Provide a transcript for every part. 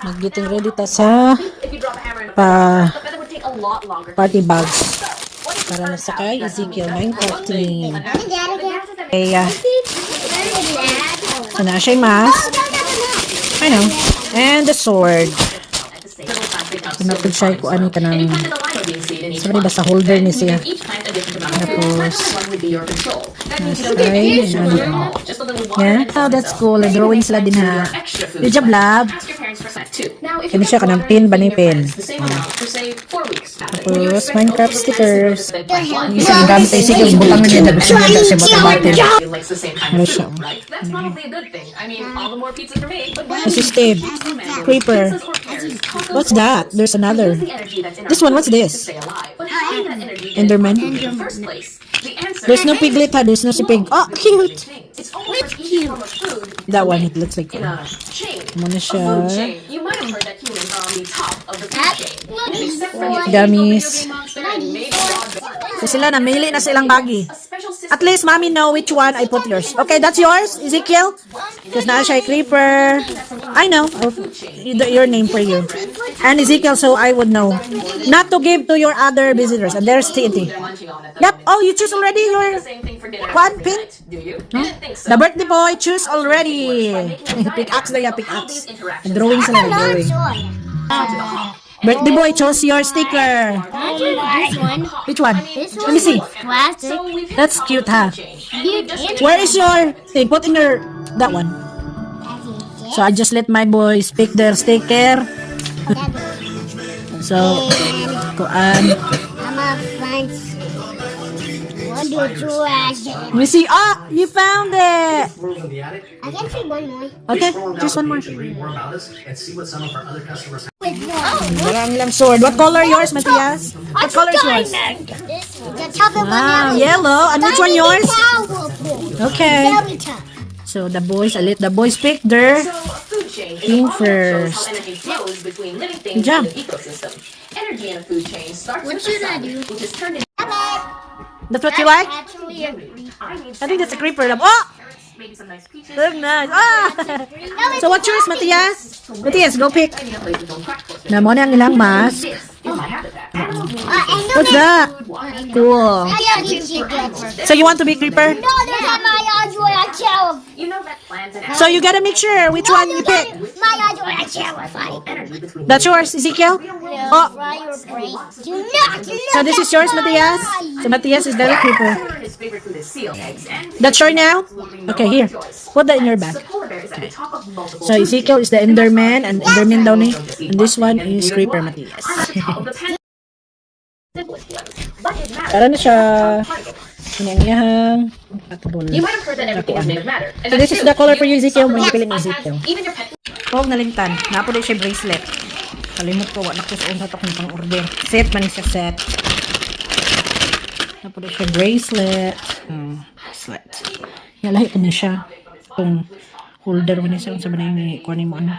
Mag-getting ready ta sa party bags. Para na sa kay Ezekiel Minecraft team. Okay, so na siya mask. I know. And the sword. Pinapod siya ko ani ka ng sabi ba sa holder ni siya. Tapos yeah. Oh, that's cool. Drawing sila din ha. Good job, lab. Kani siya kanang pin ba ni pin? Tapos Minecraft stickers. Isa ang gamit ay sige butang niya na gusto niya sa bata-bata. Ano siya? This is Steve. Creeper. What's that? There's another. This one, what's this? Enderman. There's no piglet ha. There's no si pig. Oh, cute. That one, it looks like muna siya. Gummies. So sila namili na silang bagi. At least mommy know which one I put yours. Okay, that's yours, Ezekiel? Because na siya creeper. I know. Your name for you. And Ezekiel, so I would know. Not to give to your other visitors. And there's TNT. Yep. Oh, you choose already your one pin? No? The birthday boy choose already. Pickaxe na ya, pickaxe. Drawing sila, drawing. Birthday boy chose your sticker. This one. Which one? Let me see. Plastic. That's cute, huh? Where is your thing? Put in your that one. So I just let my boys pick their sticker. So, kuan. I'm a fancy. What do you ask? Let me see. Ah, you found it. I can see one more. Okay, just one more. Marami lang sword. What color yours, Matthias? What color is yours? This the top of Ah, yellow. And which one yours? Okay. Very tough. So the boys, I let the boys pick their thing first. Good job. What should I do? That's what you like? Actually, I think that's a creeper. Oh! Look nice. Ah! So what's yours, Matthias? Matthias, go pick. Na mo na ang ilang mask. What's that? Cool. So you want to be creeper? No, there's a my Android child. So you gotta make sure which one you pick. My Android child. That's yours, Ezekiel? Oh, Fire brain. Do not look. so this is yours, Matthias? So Matthias is the creeper. That's yours now? Okay, here. Put that in your bag. Okay. So Ezekiel is the Enderman and Enderman down here. And this one is Creeper Matthias. Tara na siya. Hinangyahang patubol. So this is the color for you, Ezekiel. May piling Ezekiel. Huwag nalimtan. Napo din siya bracelet. Kalimot ko. Wala ko sa unta ng pang-order. Set man siya set. Napo din siya bracelet. Bracelet. Yalahi ko na siya. Itong holder mo niya siya. Sa ba na yung kuhanin mo ano.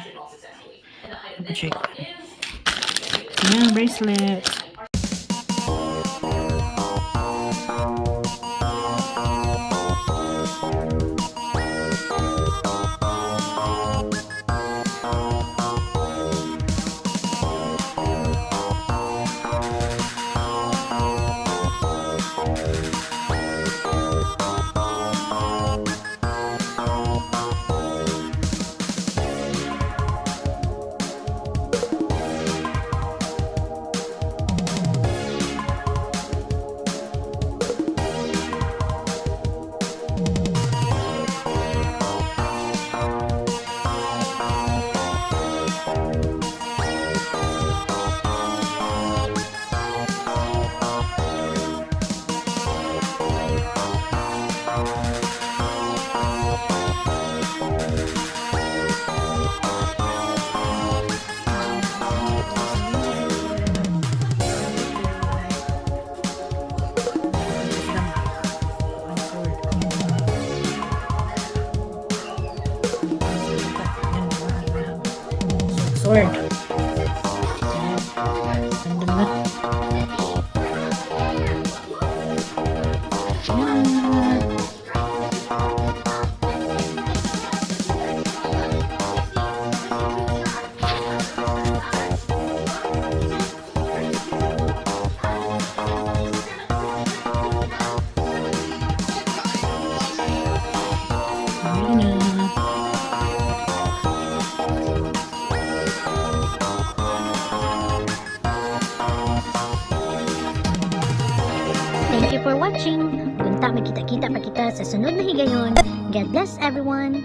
Napo siya. Yan, bracelet. Sword. Ganda na. magkita pa kita sa sunod na higayon. God bless everyone!